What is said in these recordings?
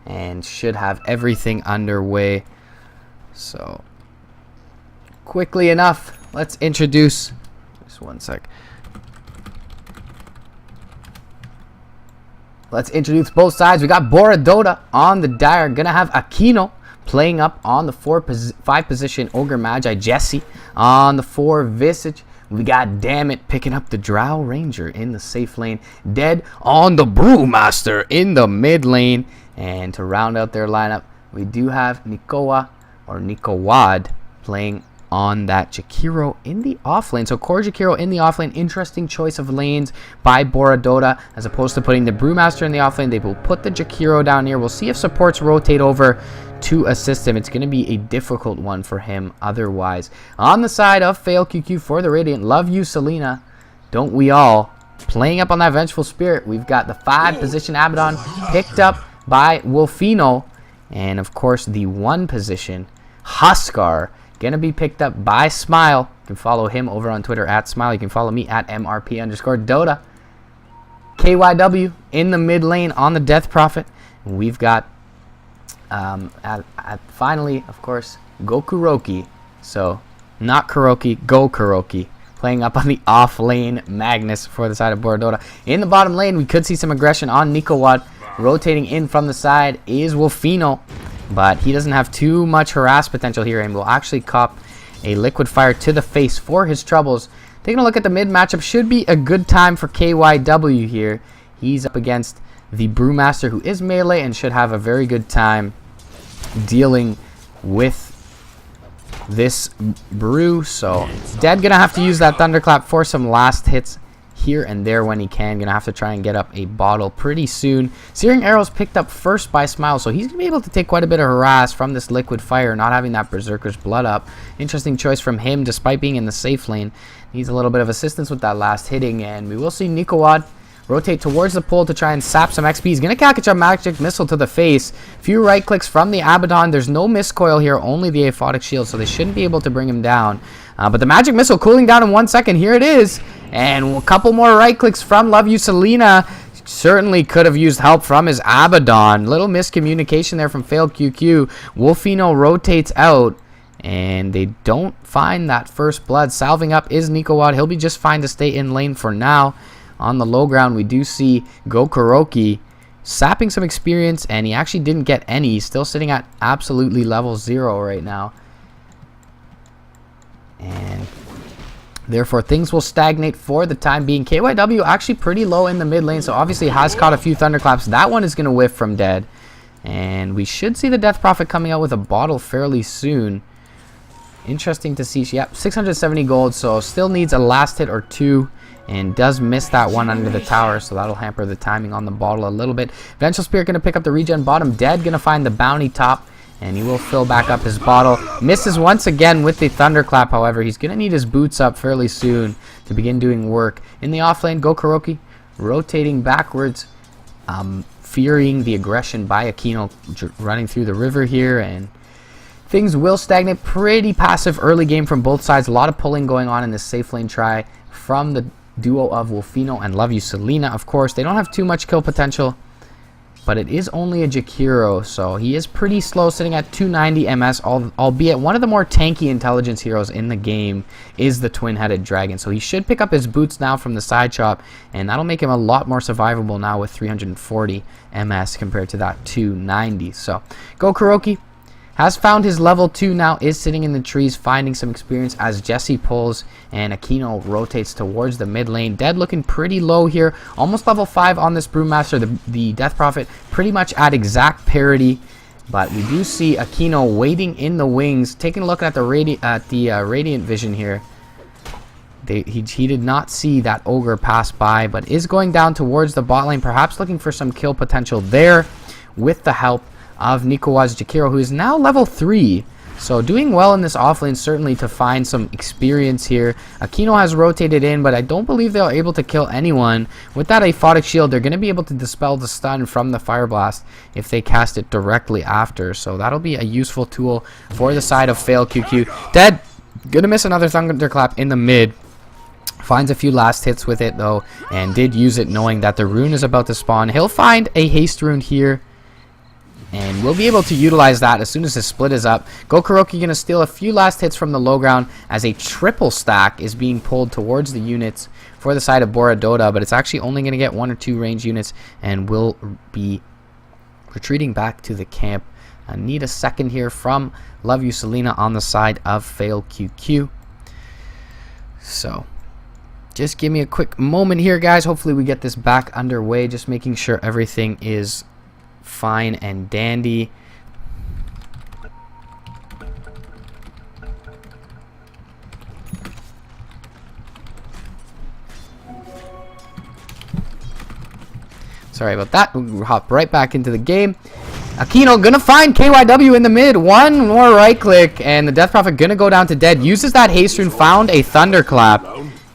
and should have everything underway. So quickly enough, let's introduce, just one sec. Let's introduce both sides. We got BoraDota on the dire. Gonna have Aquino playing up on the 5 position. Ogre Magi Jesse on the 4 Visage. We got Dammit picking up the Drow Ranger in the safe lane. Dead on the Brewmaster in the mid lane. And to round out their lineup, we do have Nikoa or Nikowad playing on that Jakiro in the off lane. So core Jakiro in the off lane. Interesting choice of lanes by BoraDota. As opposed to putting the Brewmaster in the off lane, they will put the Jakiro down here. We'll see if supports rotate over to assist him. It's going to be a difficult one for him otherwise. On the side of FailQQ for the Radiant, love you Selena, don't we all? Playing up on that Vengeful Spirit, we've got the 5 position Abaddon picked up by Wolfino, and of course the 1 position Huskar gonna be picked up by Smile. You can follow him over on Twitter at Smile. You can follow me at mrp_dota. KYW in the mid lane on the Death Prophet. And we've got finally, of course, Gokuroki. So not Kuroki, Gokuroki playing up on the off lane Magnus for the side of BoraDota. In the bottom lane, we could see some aggression on Nikowad. Rotating in from the side is Wolfino, but he doesn't have too much harass potential here and will actually cop a liquid fire to the face for his troubles. Taking a look at the mid matchup, should be a good time for KYW here. He's up against the Brewmaster, who is melee and should have a very good time dealing with this Brew. So Dead gonna have to use that Thunderclap for some last hits here and there when he can. Gonna have to try and get up a bottle pretty soon. Searing Arrows picked up first by Smile, so he's gonna be able to take quite a bit of harass from this liquid fire, not having that Berserker's Blood up. Interesting choice from him despite being in the safe lane. Needs a little bit of assistance with that last hitting, and we will see Nikowad rotate towards the pole to try and sap some XP. He's going to catch a magic missile to the face. Few right clicks from the Abaddon. There's no miscoil here, only the aphotic shield, so they shouldn't be able to bring him down. But the magic missile cooling down in 1 second. Here it is. And a couple more right clicks from Love You Selena. Certainly could have used help from his Abaddon. Little miscommunication there from FailQQ. Wolfino rotates out, and they don't find that first blood. Salving up is Nikowad. He'll be just fine to stay in lane for now. On the low ground, we do see Gokuroki sapping some experience, and he actually didn't get any. He's still sitting at absolutely level 0 right now. And therefore, things will stagnate for the time being. KYW actually pretty low in the mid lane, so obviously has caught a few Thunderclaps. That one is going to whiff from Dead. And we should see the Death Prophet coming out with a bottle fairly soon. Interesting to see. Yep, 670 gold, so still needs a last hit or 2. And does miss that one under the tower, so that'll hamper the timing on the bottle a little bit. Vengeful Spirit going to pick up the regen bottom. Dead going to find the bounty top, and he will fill back up his bottle. Misses once again with the Thunderclap, however. He's going to need his boots up fairly soon to begin doing work. In the off lane, Gokuroki rotating backwards, fearing the aggression by Aquino running through the river here, and things will stagnate. Pretty passive early game from both sides. A lot of pulling going on in this safe lane try from the duo of Wolfino and Love You Selena. Of course, they don't have too much kill potential, but it is only a Jakiro, so he is pretty slow, sitting at 290 MS, albeit one of the more tanky intelligence heroes in the game is the Twin-Headed Dragon. So he should pick up his boots now from the side shop, and that'll make him a lot more survivable now with 340 MS compared to that 290. So Gokuroki has found his level 2 now, is sitting in the trees, finding some experience as Jesse pulls and Aquino rotates towards the mid lane. Dead looking pretty low here, almost level 5 on this Brewmaster. The Death Prophet pretty much at exact parity, but we do see Aquino waiting in the wings. Taking a look at the Radiant Vision here, he did not see that Ogre pass by, but is going down towards the bot lane, perhaps looking for some kill potential there with the help of Nikowa's Jakiro, who is now level 3. So doing well in this offlane, certainly to find some experience here. Aquino has rotated in, but I don't believe they're able to kill anyone. With that aphotic shield, they're going to be able to dispel the stun from the Fire Blast if they cast it directly after. So that'll be a useful tool for the side of FailQQ. Dead! Gonna miss another Thunderclap in the mid. Finds a few last hits with it though, and did use it knowing that the rune is about to spawn. He'll find a haste rune here. And we'll be able to utilize that as soon as his split is up. Gokoroki going to steal a few last hits from the low ground as a triple stack is being pulled towards the units for the side of BoraDota, but it's actually only going to get 1 or 2 range units and will be retreating back to the camp. I need a second here from Love You Selena on the side of FailQQ. So just give me a quick moment here, guys. Hopefully we get this back underway, just making sure everything is fine and dandy. Sorry about that. We'll hop right back into the game. Aquino gonna find KYW in the mid. One more right click, and the Death Prophet gonna go down to dead. Uses that haste rune, found a Thunderclap,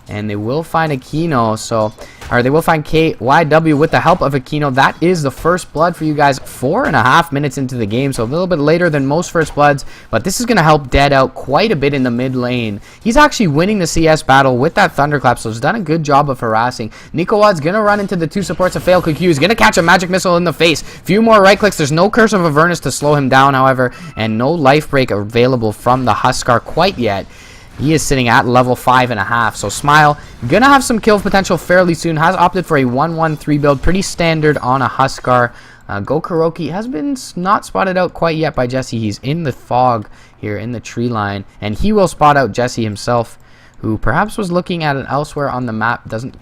and they will find Aquino. Or they will find KYW with the help of Aquino. That is the first blood for you guys. 4.5 minutes into the game, so a little bit later than most first bloods, but this is going to help Dead out quite a bit in the mid lane. He's actually winning the CS battle with that Thunderclap, so he's done a good job of harassing. Nikowad's going to run into the 2 supports of FailQQ. He's going to catch a magic missile in the face. Few more right clicks. There's no Curse of Avernus to slow him down, however, and no life break available from the Huskar quite yet. He is sitting at level 5.5. So Smile gonna have some kill potential fairly soon. Has opted for a 1-1-3 build, pretty standard on a Huskar. Gokoroki has been not spotted out quite yet by Jesse. He's in the fog here in the tree line, and he will spot out Jesse himself, who perhaps was looking at it elsewhere on the map. Doesn't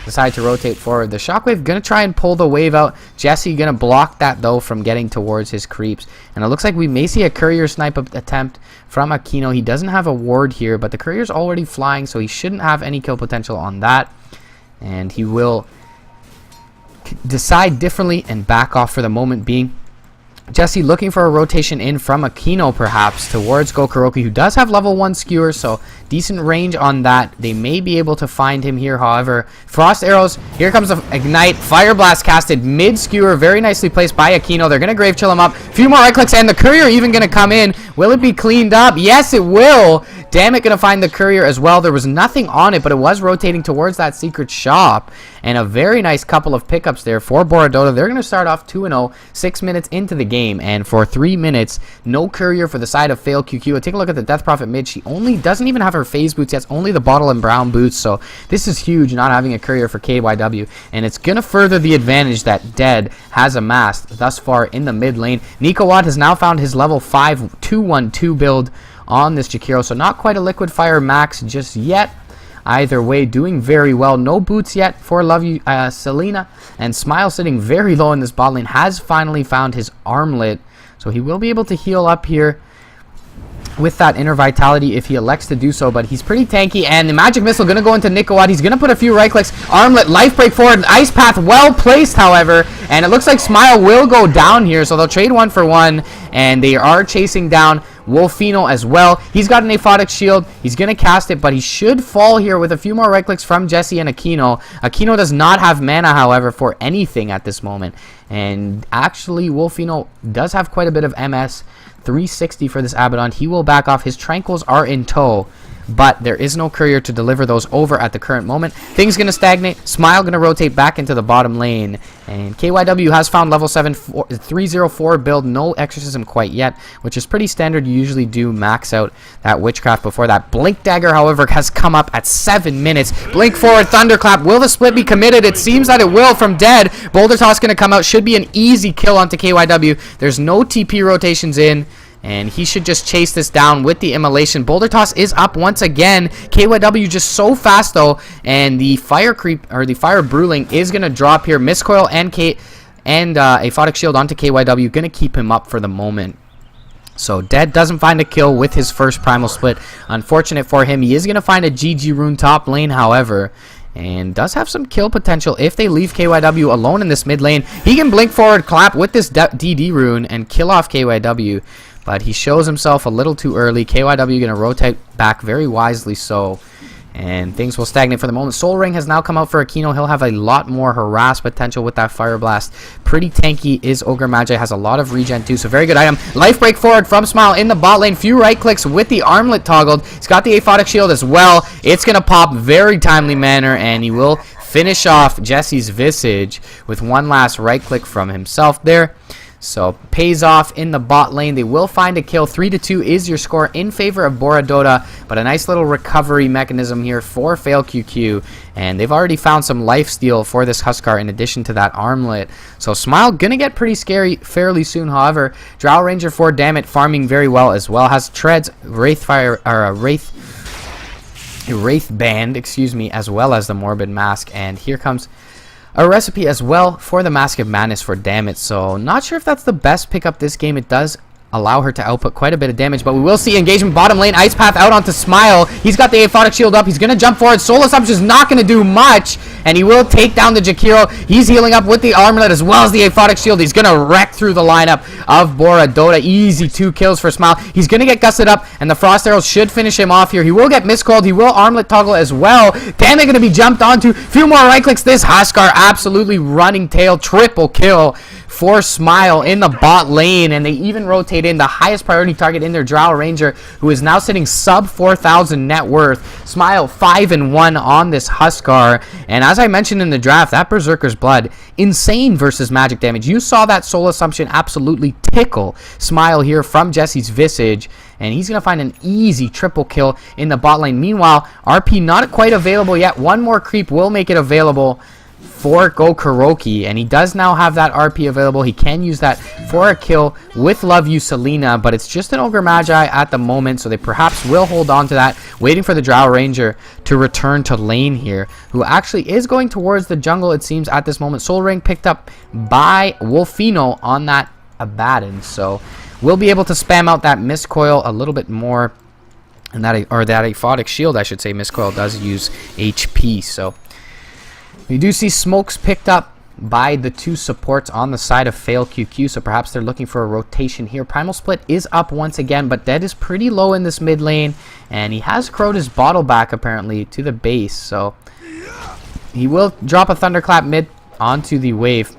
decide to rotate forward. The Shockwave gonna try and pull the wave out. Jesse gonna block that though from getting towards his creeps, and it looks like we may see a courier snipe attempt from Aquino. He doesn't have a ward here, but the courier's already flying, so he shouldn't have any kill potential on that, and he will decide differently and back off for the moment being. Jesse looking for a rotation in from Aquino perhaps towards Gokoroki, who does have level 1 skewer, so decent range on that. They may be able to find him here, however. Frost arrows, here comes the Ignite. Fire Blast casted mid skewer, very nicely placed by Aquino. They're going to Grave Chill him up. Few more right clicks, and the courier even going to come in. Will it be cleaned up? Yes, it will. Damn it, going to find the courier as well. There was nothing on it, but it was rotating towards that secret shop. And a very nice couple of pickups there for BoraDota. They're going to start off 2-0, 6 minutes into the game. And for 3 minutes, no courier for the side of FailQQ. Take a look at the Death Prophet mid. She doesn't even have her phase boots yet. It's only the bottle and brown boots. So this is huge, not having a courier for KYW. And it's going to further the advantage that Dead has amassed thus far in the mid lane. Nikowad has now found his level 5 2-1-2 build on this Jakiro. So not quite a Liquid Fire max just yet. Either way, doing very well. No boots yet for Love You Selena, and Smile sitting very low in this bot lane has finally found his armlet, so he will be able to heal up here with that Inner Vitality if he elects to do so, but he's pretty tanky. And the Magic Missile going to go into Nikowad. He's going to put a few right clicks. Armlet, Life Break forward, Ice Path well placed, however, and it looks like Smile will go down here, so they'll trade 1 for 1, and they are chasing down Wolfino as well. He's got an Aphotic Shield. He's going to cast it, but he should fall here with a few more right clicks from Jesse and Aquino. Aquino does not have mana, however, for anything at this moment. And actually, Wolfino does have quite a bit of MS. 360 for this Abaddon. He will back off. His Tranquils are in tow, but there is no courier to deliver those over at the current moment. Things going to stagnate. Smile going to rotate back into the bottom lane, and KYW has found level 7 304 build. No Exorcism quite yet, which is pretty standard. You usually do max out that Witchcraft before that. Blink Dagger, however, has come up at 7 minutes. Blink forward, Thunderclap. Will the split be committed? It seems that it will from Dead. Boulder Toss going to come out. Should be an easy kill onto KYW. There's no TP rotations in, and he should just chase this down with the Immolation. Boulder Toss is up once again. KYW just so fast though, and the Fire Creep, or the Fire Bruling, is gonna drop here. Mistcoil and a Aphotic Shield onto KYW, gonna keep him up for the moment. So Dead doesn't find a kill with his first Primal Split. Unfortunate for him. He is gonna find a GG rune top lane, however, and does have some kill potential if they leave KYW alone in this mid lane. He can blink forward, clap with this DD rune, and kill off KYW. But he shows himself a little too early. KYW going to rotate back very wisely so. And things will stagnate for the moment. Soul Ring has now come out for Aquino. He'll have a lot more harass potential with that Fire Blast. Pretty tanky is Ogre Magi. Has a lot of regen too. So very good item. Life Break forward from Smile in the bot lane. Few right clicks with the Armlet toggled. He's got the Aphotic Shield as well. It's going to pop very timely manner. And he will finish off Jesse's Visage with one last right click from himself there. So pays off in the bot lane. They will find a kill. 3-2 is your score in favor of BoraDota, but a nice little recovery mechanism here for FailQQ. And they've already found some lifesteal for this Huskar in addition to that armlet. So Smile gonna get pretty scary fairly soon. However, Drow Ranger for Dammit farming very well as well. Has Treads, Wraithfire, or a Wraith Band, excuse me, as well as the Morbid Mask. And here comes a recipe as well for the Mask of Madness for Dammit. So not sure if that's the best pickup this game. It does allow her to output quite a bit of damage, but we will see engagement bottom lane. Ice Path out onto Smile. He's got the Aphotic Shield up. He's going to jump forward. Soul Assumption is not going to do much, and he will take down the Jakiro. He's healing up with the Armlet as well as the Aphotic Shield. He's going to wreck through the lineup of BoraDota. Easy 2 kills for Smile. He's going to get gusted up, and the Frost Arrows should finish him off here. He will get miscalled. He will Armlet toggle as well. Damn, they're going to be jumped onto. A few more right clicks. This Huskar absolutely running tail. Triple kill for Smile in the bot lane, and they even rotate in the highest priority target in their Drow Ranger, who is now sitting sub 4,000 net worth. Smile 5-1 on this Huskar, and as I mentioned in the draft, that Berserker's Blood, insane versus magic damage. You saw that Soul Assumption absolutely tickle Smile here from Jesse's Visage, and he's going to find an easy triple kill in the bot lane. Meanwhile, RP not quite available yet. One more creep will make it available for Gokoroki, and he does now have that RP available. He can use that for a kill with Love You Selena, but it's just an Ogre Magi at the moment, so they perhaps will hold on to that, waiting for the Drow Ranger to return to lane here, who actually is going towards the jungle, it seems, at this moment. Soul Ring picked up by Wolfino on that Abaddon, so we'll be able to spam out that Mistcoil a little bit more, and that Aphotic Shield, I should say. Mistcoil does use HP, so we do see smokes picked up by the 2 supports on the side of FailQQ, so perhaps they're looking for a rotation here. Primal Split is up once again, but Dead is pretty low in this mid lane, and he has crowed his bottle back apparently to the base, so he will drop a Thunderclap mid onto the wave.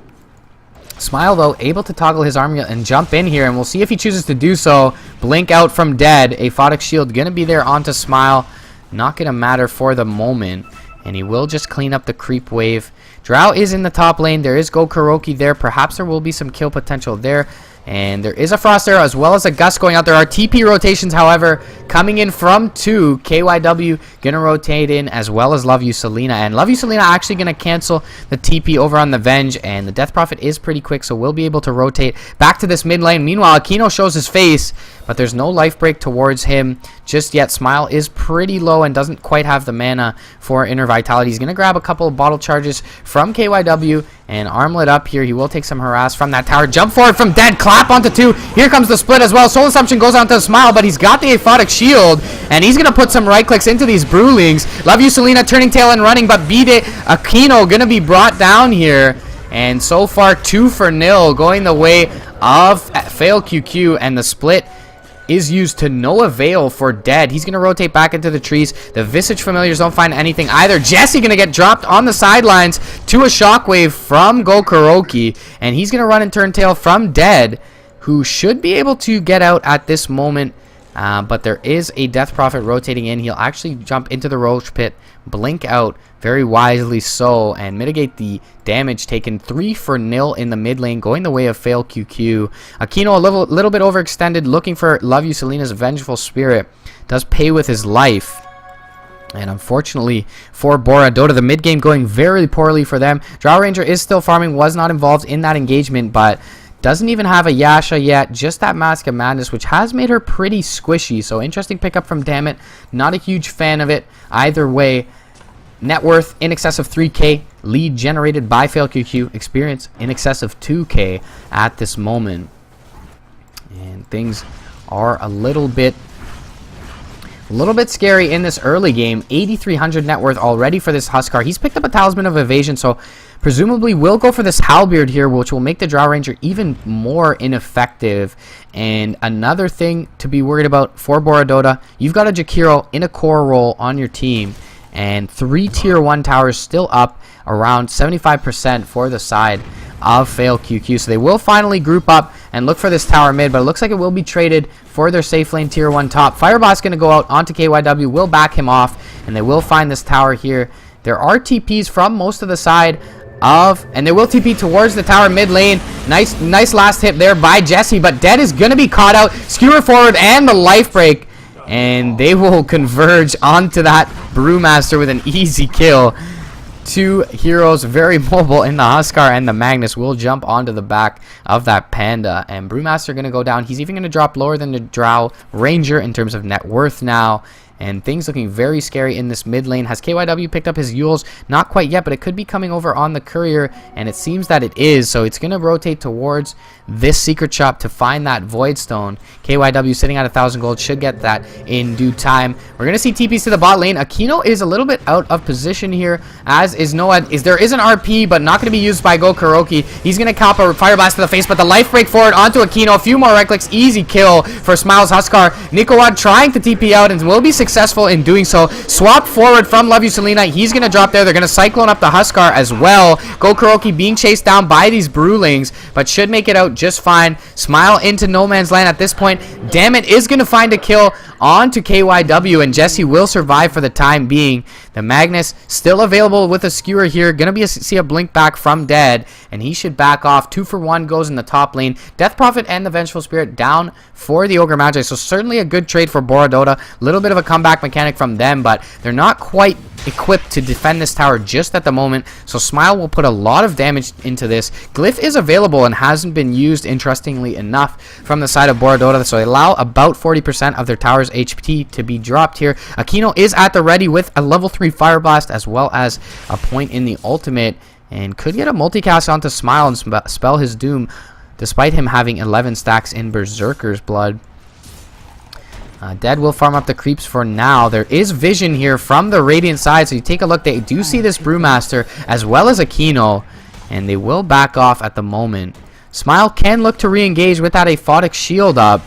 Smile, though, able to toggle his army and jump in here, and we'll see if he chooses to do so. Blink out from Dead. Aphotic Shield going to be there onto Smile. Not going to matter for the moment. And he will just clean up the creep wave. Drow is in the top lane. There is Gokoroki there. Perhaps there will be some kill potential there. And there is a Frost Arrow as well as a Gust going out. There are TP rotations, however, coming in from 2. KYW going to rotate in as well as Love You Selena. And Love You Selena actually going to cancel the TP over on the Venge. And the Death Prophet is pretty quick, so we'll be able to rotate back to this mid lane. Meanwhile, Aquino shows his face, but there's no life break towards him just yet. Smile is pretty low and doesn't quite have the mana for Inner Vitality. He's going to grab a couple of bottle charges from KYW and Armlet up here. He will take some harass from that tower. Jump forward from Dead. Clap onto 2. Here comes the split as well. Soul Assumption goes onto Smile, but he's got the Aphotic Shield, and he's going to put some right clicks into these Brewlings. Love You Selena turning tail and running, but Aquino going to be brought down here. And so far, 2-0 going the way of FailQQ, and the split is used to no avail for Dead. He's going to rotate back into the trees. The Visage Familiars don't find anything either. Jesse going to get dropped on the sidelines to a Shockwave from Gokoroki, and he's going to run and turn tail from Dead, who should be able to get out at this moment. But there is a Death Prophet rotating in. He'll actually jump into the Roach Pit, blink out very wisely so, and mitigate the damage taken. 3-0 in the mid lane, going the way of FailQQ. Aquino a little bit overextended, looking for Love You Selena's Vengeful Spirit. Does pay with his life. And unfortunately for BoraDota, the mid game going very poorly for them. Drow Ranger is still farming, was not involved in that engagement, but doesn't even have a Yasha yet, just that Mask of Madness, which has made her pretty squishy. So interesting pickup from Dammit. Not a huge fan of it either way. Net worth in excess of 3K. Lead generated by FailQQ. Experience in excess of 2K at this moment. And things are a little bit scary in this early game. 8,300 net worth already for this Huskar. He's picked up a Talisman of Evasion, so presumably we'll go for this Halberd here, which will make the Drow Ranger even more ineffective. And another thing to be worried about for BoraDota, you've got a Jakiro in a core role on your team, and 3 tier 1 towers still up, around 75% for the side of FailQQ. So they will finally group up and look for this tower mid, but it looks like it will be traded for their safe lane tier 1 top. Firebot's going to go out onto KYW, will back him off, and they will find this tower here. There are TPs from most of the side of, and they will TP towards the tower mid lane. Nice last hit there by Jesse, but Dead is going to be caught out. Skewer forward and the life break, and they will converge onto that Brewmaster with an easy kill. Two heroes very mobile in the Huskar, and the Magnus will jump onto the back of that Panda, and Brewmaster going to go down. He's even going to drop lower than the Drow Ranger in terms of net worth now, and things looking very scary in this mid lane. Has KYW picked up his Yules? Not quite yet, but it could be coming over on the Courier, and it seems that it is, so it's going to rotate towards this secret shop to find that Void Stone. KYW sitting at 1,000 gold, should get that in due time. We're going to see TPs to the bot lane. Aquino is a little bit out of position here, as is Noah. There is an RP, but not going to be used by Gokuroki. He's going to cop a Fire Blast to the face, but the life break forward onto Aquino. A few more right clicks, easy kill for Smiles Huskar. Nikowad trying to TP out and will be successful in doing so. Swap forward from Love You Selena. He's going to drop there. They're going to Cyclone up the Huskar as well. Gokuroki being chased down by these Brewlings, but should make it out just fine. Smile into no man's land at this point. Dammit is going to find a kill onto KYW, and Jesse will survive for the time being. The Magnus still available with a skewer here. Going to be see a blink back from Dead, and he should back off. 2 for 1 goes in the top lane. Death Prophet and the Vengeful Spirit down for the Ogre Magi, so certainly a good trade for BoraDota. A little bit of a comeback mechanic from them, but they're not quite equipped to defend this tower just at the moment, so Smile will put a lot of damage into this. Glyph is available and hasn't been used, interestingly enough, from the side of BoraDota, so they allow about 40% of their tower's HP to be dropped here. Aquino is at the ready with a level 3 Fire Blast as well as a point in the ultimate, and could get a multicast onto Smile and spell his doom, despite him having 11 stacks in Berserker's Blood. Dead will farm up the creeps for now. There is vision here from the Radiant side, so you take a look. They do see this Brewmaster as well as Aquino, and they will back off at the moment. Smile can look to re-engage with that Aphotic Shield up,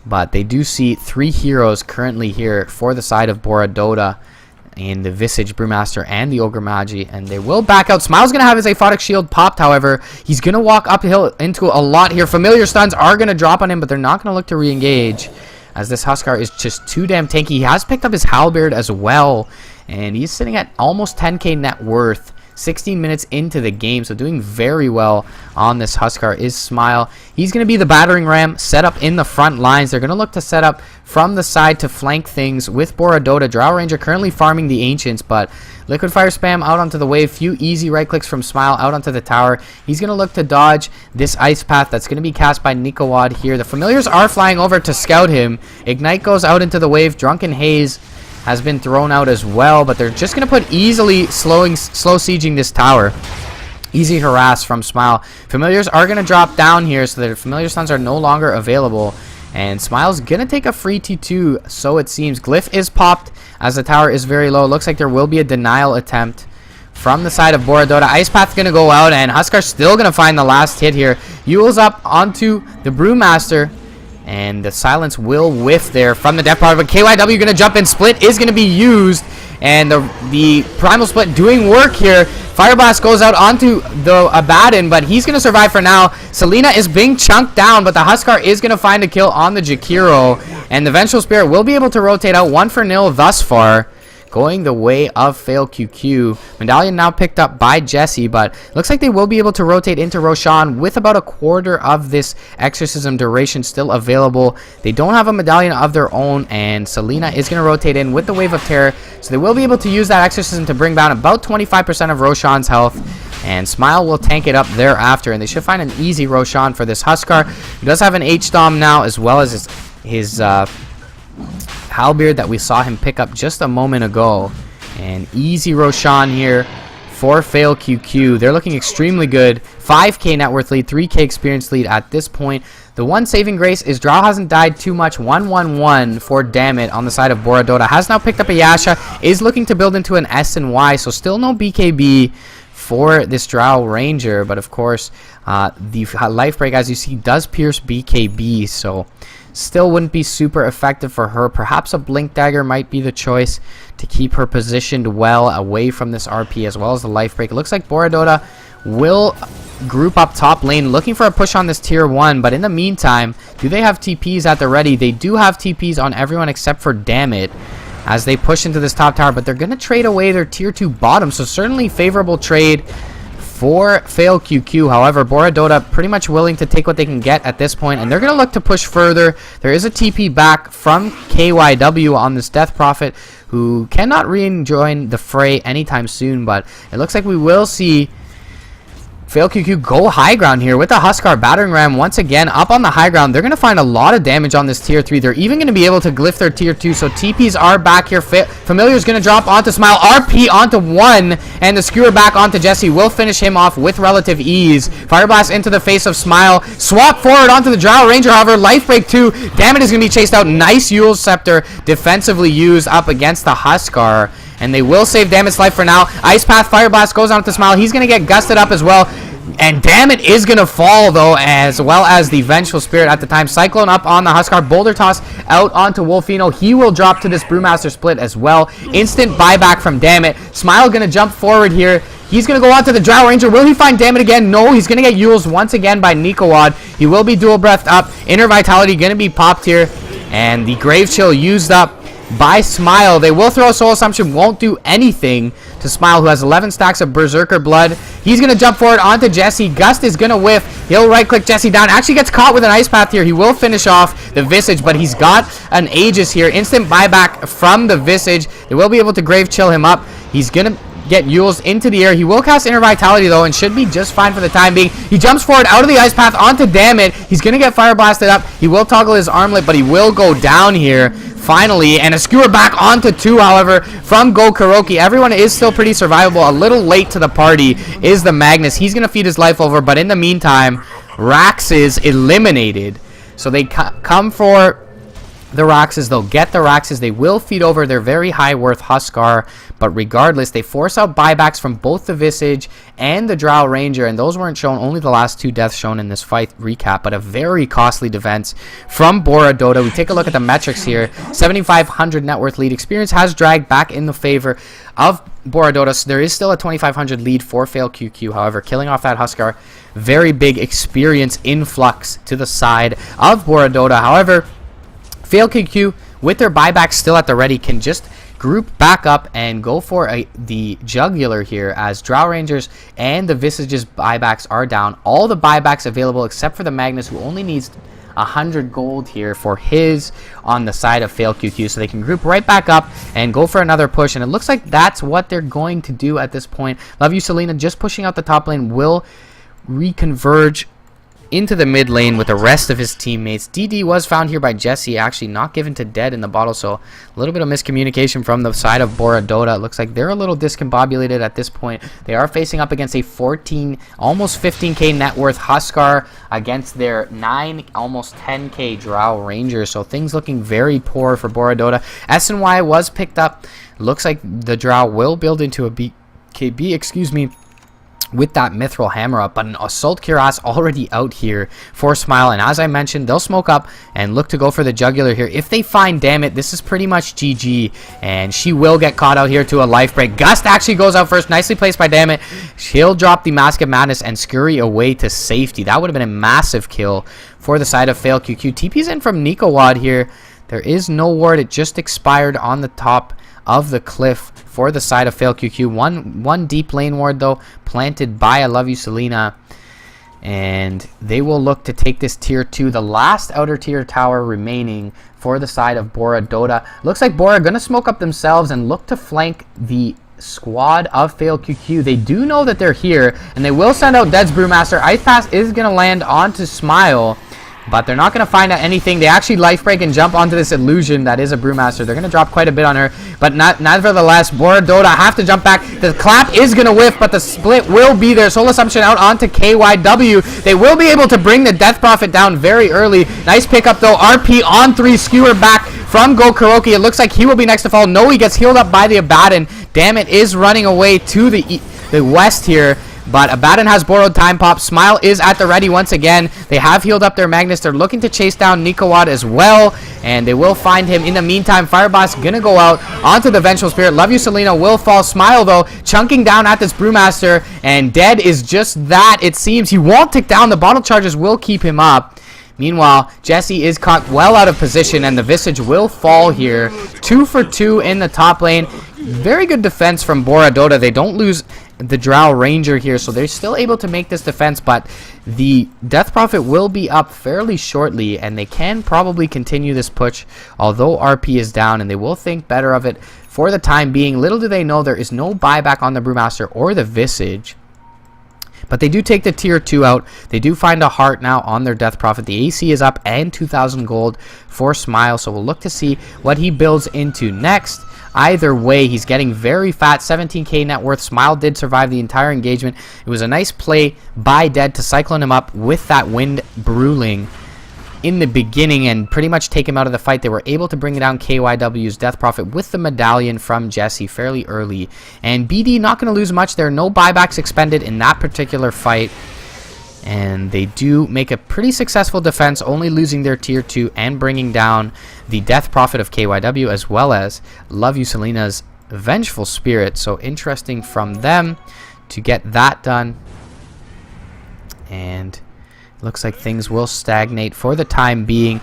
but they do see 3 heroes currently here for the side of BoraDota, and the Visage Brewmaster and the Ogre Magi, and they will back out. Smile's going to have his Aphotic Shield popped, however. He's going to walk uphill into a lot here. Familiar stuns are going to drop on him, but they're not going to look to re-engage, as this Huskar is just too damn tanky. He has picked up his Halberd as well, and he's sitting at almost 10k net worth 16 minutes into the game, so doing very well on this Huskar is Smile. He's going to be the battering ram set up in the front lines. They're going to look to set up from the side to flank things with BoraDota. Drow Ranger currently farming the Ancients, but Liquid Fire spam out onto the wave. Few easy right clicks from Smile out onto the tower. He's going to look to dodge this Ice Path that's going to be cast by Nikowad here. The Familiars are flying over to scout him. Ignite goes out into the wave. Drunken Haze has been thrown out as well, but they're just going to put easily slow sieging this tower. Easy harass from Smile. Familiars are going to drop down here, so their Familiar stuns are no longer available, and Smile's going to take a free T2, so it seems. Glyph is popped as the tower is very low. Looks like there will be a denial attempt from the side of BoraDota. Ice Path's going to go out, and Huskar's still going to find the last hit here. Yule's up onto the Brewmaster, and the silence will whiff there from the Death Prophet. But KYW going to jump in. Split is going to be used, and the Primal Split doing work here. Fire Blast goes out onto the Abaddon, but he's going to survive for now. Selena is being chunked down, but the Huskar is going to find a kill on the Jakiro, and the Vengeful Spirit will be able to rotate out 1-0 thus far, going the way of FailQQ. Medallion now picked up by Jesse, but looks like they will be able to rotate into Roshan with about a quarter of this Exorcism duration still available. They don't have a Medallion of their own, and Selena is going to rotate in with the Wave of Terror, so they will be able to use that Exorcism to bring down about 25% of Roshan's health, and Smile will tank it up thereafter, and they should find an easy Roshan for this Huskar. He does have an H-Dom now, as well as his Halberd that we saw him pick up just a moment ago. And easy Roshan here for FailQQ. They're looking extremely good. 5k net worth lead, 3k experience lead at this point. The one saving grace is Drow hasn't died too much. 1-1-1 for Dammit on the side of BoraDota. Has now picked up a Yasha. Is looking to build into an S and Y. So still no BKB for this Drow Ranger. But of course, the life break, as you see, does pierce BKB. So still wouldn't be super effective for her. Perhaps a Blink Dagger might be the choice to keep her positioned well away from this RP, as well as the life break. It looks like BoraDota will group up top lane looking for a push on this tier 1, but in the meantime, do they have TPs at the ready? They do have TPs on everyone except for Dammit as they push into this top tower, but they're going to trade away their tier 2 bottom, so certainly favorable trade for FailQQ. However, BoraDota pretty much willing to take what they can get at this point, and they're going to look to push further. There is a TP back from KYW on this Death Prophet, who cannot re-join the fray anytime soon, but it looks like we will see FailQQ go high ground here with the Huskar Battering Ram once again up on the high ground. They're going to find a lot of damage on this tier 3. They're even going to be able to glyph their tier 2. So TPs are back here. Familiar is going to drop onto Smile. RP onto 1. And the skewer back onto Jesse will finish him off with relative ease. Fire Blast into the face of Smile. Swap forward onto the Drow Ranger. However, Life Break 2. Dammit is going to be chased out. Nice Yule Scepter defensively used up against the Huskar. And they will save Dammit's life for now. Ice Path, Fire Blast goes on to Smile. He's going to get gusted up as well. And Dammit is going to fall, though, as well as the Vengeful Spirit at the time. Cyclone up on the Huskar. Boulder Toss out onto Wolfino. He will drop to this Brewmaster Split as well. Instant buyback from Dammit. Smile going to jump forward here. He's going to go on to the Drow Ranger. Will he find Dammit again? No, he's going to get Yules once again by Nikowad. He will be dual breathed up. Inner Vitality going to be popped here. And the Grave Chill used up by Smile. They will throw a Soul Assumption, won't do anything to Smile, who has 11 stacks of Berserker Blood. He's going to jump forward onto Jesse. Gust is going to whiff. He'll right-click Jesse down. Actually gets caught with an Ice Path here. He will finish off the Visage, but he's got an Aegis here. Instant buyback from the Visage. They will be able to Grave Chill him up. He's going to get Yules into the air. He will cast Inner Vitality, though, and should be just fine for the time being. He jumps forward out of the Ice Path onto Dammit. He's going to get Fire Blasted up. He will toggle his armlet, but he will go down here finally. And a skewer back onto 2, however, from Go Kuroki. Everyone is still pretty survivable. A little late to the party is the Magnus. He's going to feed his life over, but in the meantime, Rax is eliminated. So they come for the Raxes. They'll get the Raxes. They will feed over their very high worth Huskar, but regardless, they force out buybacks from both the Visage and the Drow Ranger, and those weren't shown. Only the last 2 deaths shown in this fight recap, but a very costly defense from BoraDota. We take a look at the metrics here. 7,500 net worth lead. Experience has dragged back in the favor of BoraDota, so there is still a 2,500 lead for FailQQ. However, killing off that Huskar, very big experience influx to the side of BoraDota. However, FailQQ, with their buybacks still at the ready, can just group back up and go for the jugular here, as Drow Rangers and the Visage's buybacks are down. All the buybacks available except for the Magnus, who only needs 100 gold here for his on the side of FailQQ, so they can group right back up and go for another push. And it looks like that's what they're going to do at this point. Love You Selena just pushing out the top lane will reconverge into the mid lane with the rest of his teammates. DD was found here by Jesse, actually not given to Dead in the bottle, so a little bit of miscommunication from the side of BoraDota. It looks like they're a little discombobulated at this point. They are facing up against a 14, almost 15k net worth Huskar against their 9, almost 10k Drow Ranger, so things looking very poor for BoraDota. SNY was picked up. Looks like the Drow will build into a BKB, excuse me, with that Mithril Hammer up, but an Assault Cuirass already out here for Smile, and as I mentioned, they'll smoke up and look to go for the jugular here. If they find Dammit, this is pretty much GG, and she will get caught out here to a life break. Gust actually goes out first, nicely placed by Dammit. She'll drop the Mask of Madness and scurry away to safety. That would have been a massive kill for the side of FailQQ. TP's in from Nikowad here. There is no ward, it just expired on the top of the cliff for the side of FailQQ. One deep lane ward, though, planted by I Love You Selena, and they will look to take this tier 2, the last outer tier tower remaining for the side of BoraDota. Looks like Bora gonna smoke up themselves and look to flank the squad of FailQQ. They do know that they're here, and they will send out Dead's Brewmaster. Ice Pass is gonna land onto Smile, but they're not going to find out anything. They actually life break and jump onto this illusion that is a Brewmaster. They're going to drop quite a bit on her, but nevertheless, BoraDota have to jump back. The clap is going to whiff, but the split will be there. Soul Assumption out onto KYW. They will be able to bring the Death Prophet down very early. Nice pickup, though. RP on 3, skewer back from Go Kuroki. It looks like he will be next to fall. No, he gets healed up by the Abaddon. Dammit is running away to the west here. But Abaddon has borrowed time pop. Smile is at the ready once again. They have healed up their Magnus. They're looking to chase down Nikowad as well, and they will find him. In the meantime, Fireboss gonna go out onto the Vengeful Spirit. Love You Selena will fall. Smile, though, chunking down at this Brewmaster, and Dead is just that, it seems. He won't tick down. The bottle charges will keep him up. Meanwhile, Jesse is caught well out of position, and the Visage will fall here. 2 for 2 in the top lane. Very good defense from BoraDota. They don't lose the Drow Ranger here, so they're still able to make this defense, but the Death Prophet will be up fairly shortly, and they can probably continue this push, although RP is down, and they will think better of it for the time being. Little do they know there is no buyback on the Brewmaster or the Visage. But they do take the tier 2 out. They do find a heart now on their Death Prophet. The AC is up and 2,000 gold for Smile. So we'll look to see what he builds into next. Either way, he's getting very fat. 17k net worth. Smile did survive the entire engagement. It was a nice play by Dead to cyclone him up with that Wind Bruling in the beginning and pretty much take him out of the fight. They were able to bring down KYW's Death Prophet with the medallion from Jesse fairly early. And BD not going to lose much. There are no buybacks expended in that particular fight. And they do make a pretty successful defense, only losing their tier 2 and bringing down the Death Prophet of KYW, as well as Love You Selena's Vengeful Spirit. So interesting from them to get that done. And looks like things will stagnate for the time being.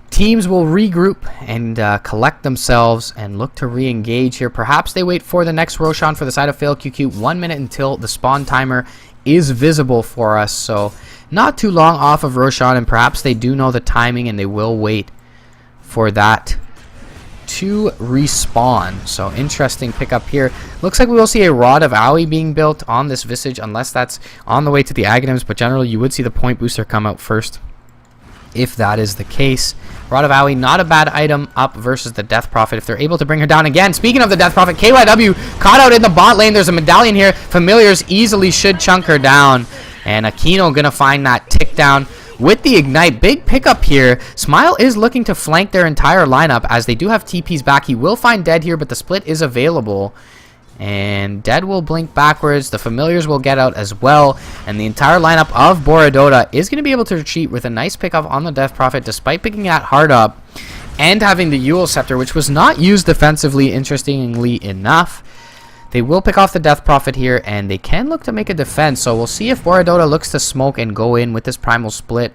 Teams will regroup and collect themselves and look to re-engage here. Perhaps they wait for the next Roshan for the side of FailQQ. 1 minute until the spawn timer is visible for us. So not too long off of Roshan, and perhaps they do know the timing and they will wait for that to respawn. So interesting pickup here. Looks like we will see a Rod of Owie being built on this Visage, unless that's on the way to the Aghanims, but generally you would see the point booster come out first if that is the case. Rod of Owie, not a bad item up versus the Death Prophet if they're able to bring her down again. Speaking of the Death Prophet, KYW caught out in the bot lane. There's a medallion here. Familiars easily should chunk her down, and Aquino gonna find that tick down with the Ignite. Big pickup here. Smile is looking to flank their entire lineup as they do have TPs back. He will find Dead here, but the split is available. And Dead will blink backwards. The Familiars will get out as well. And the entire lineup of BoraDota is going to be able to retreat with a nice pickup on the Death Prophet, despite picking that hard up and having the Yule Scepter, which was not used defensively, interestingly enough. They will pick off the Death Prophet here, and they can look to make a defense. So we'll see if BoraDota looks to smoke and go in with this Primal Split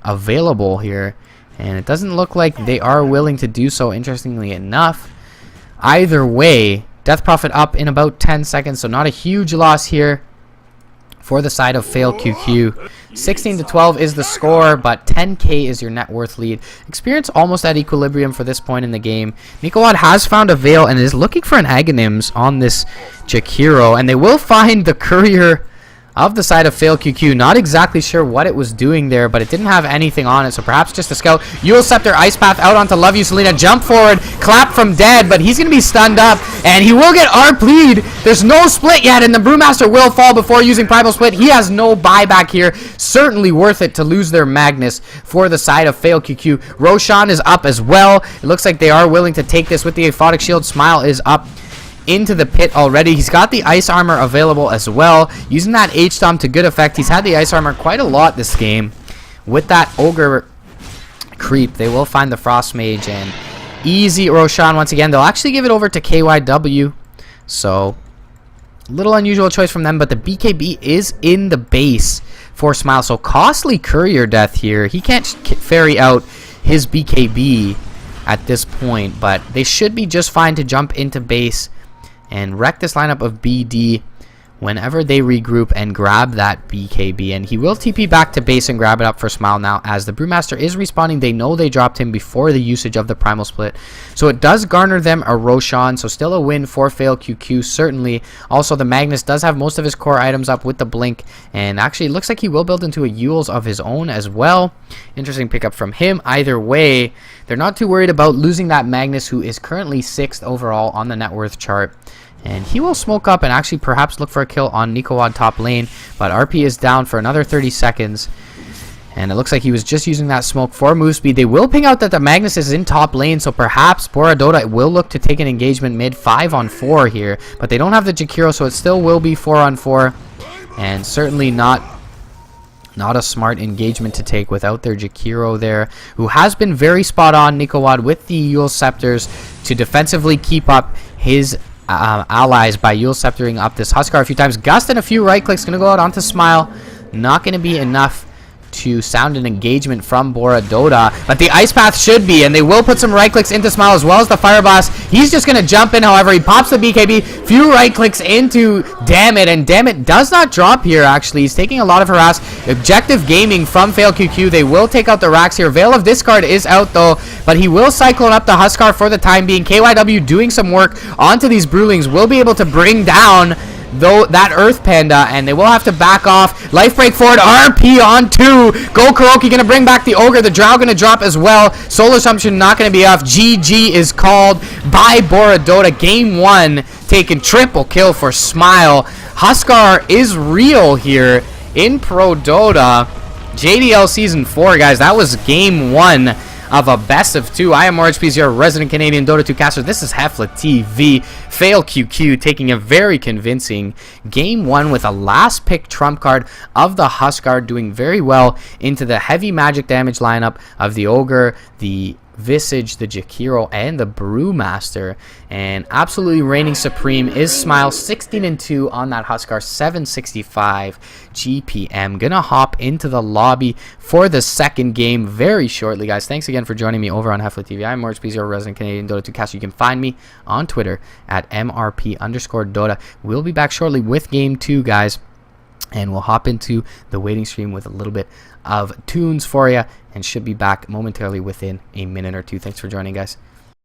available here. And it doesn't look like they are willing to do so, interestingly enough. Either way, Death Prophet up in about 10 seconds, so not a huge loss here for the side of FailQQ. 16-12 is the score, but 10k is your net worth lead. Experience almost at equilibrium for this point in the game. Nikowad has found a Veil and is looking for an Aghanims on this Jakiro, and they will find the Courier of the side of FailQQ. Not exactly sure what it was doing there, but it didn't have anything on it, so perhaps just a scout. Yule Scepter, Ice Path out onto Love You Selena. Jump forward, clap from Dead, but he's going to be stunned up, and he will get RP'd. There's no split yet, and the Brewmaster will fall before using Primal Split. He has no buyback here. Certainly worth it to lose their Magnus for the side of FailQQ. Roshan is up as well. It looks like they are willing to take this with the Aphotic Shield. Smile is up into the pit already. He's got the ice armor available as well, using that H-Stomp to good effect. He's had the ice armor quite a lot this game. With that Ogre creep, they will find the Frost Mage, and easy Roshan once again. They'll actually give it over to KYW, so a little unusual choice from them, but the BKB is in the base for Smile, so costly Courier death here. He can't ferry out his BKB at this point, but they should be just fine to jump into base and wreck this lineup of BD whenever they regroup and grab that BKB. And he will TP back to base and grab it up for Smile now, as the Brewmaster is respawning. They know they dropped him before the usage of the Primal Split, so it does garner them a Roshan, so still a win for FailQQ, certainly. Also, the Magnus does have most of his core items up with the Blink, and actually it looks like he will build into a Yule's of his own as well. Interesting pickup from him. Either way, they're not too worried about losing that Magnus, who is currently 6th overall on the net worth chart. And he will smoke up and actually perhaps look for a kill on Nikowad top lane. But RP is down for another 30 seconds. And it looks like he was just using that smoke for move speed. They will ping out that the Magnus is in top lane, so perhaps BoraDota will look to take an engagement mid 5-on-4 here. But they don't have the Jakiro, so it still will be 4-on-4. And certainly not a smart engagement to take without their Jakiro there, who has been very spot on, Nikowad, with the Yule Scepters to defensively keep up his allies by Yule Sceptering up this Huskar a few times. Gust and a few right clicks going to go out onto Smile. Not going to be enough to sound an engagement from BoraDota, but the Ice Path should be, and they will put some right clicks into Smile as well as the Fire Blast. He's just going to jump in, however, he pops the BKB, few right clicks into Dammit, and Dammit does not drop here, actually. He's taking a lot of harass. Objective Gaming from FailQQ, they will take out the racks here. Veil of Discard is out, though, but he will Cyclone up the Huskar for the time being. KYW doing some work onto these Brewlings, will be able to bring down though that Earth Panda, and they will have to back off. Life break forward, RP on 2. Go Kuroki gonna bring back the Ogre. The Drow gonna drop as well. Soul Assumption not gonna be off. GG is called by BoraDota. Game 1 taking triple kill for Smile. Huskar is real here in Pro Dota. JDL Season 4, guys. That was Game 1 of a best of 2. I am mrhpdota, your resident Canadian Dota 2 caster. This is HeflaTV. FailQQ taking a very convincing Game 1 with a last pick trump card of the Huskar, doing very well into the heavy magic damage lineup of the Ogre, the Visage, the Jakiro, and the Brewmaster, and absolutely reigning supreme is Smile. 16-2 on that Huskar, 765 GPM. Gonna hop into the lobby for the second game very shortly, guys. Thanks again for joining me over on HeflaTV. I'm mrhpdota, your resident Canadian Dota 2 caster. You can find me on Twitter at mrp_dota. We'll be back shortly with Game 2, guys, and we'll hop into the waiting stream with a little bit of tunes for you, and should be back momentarily within a minute or two. Thanks for joining, guys.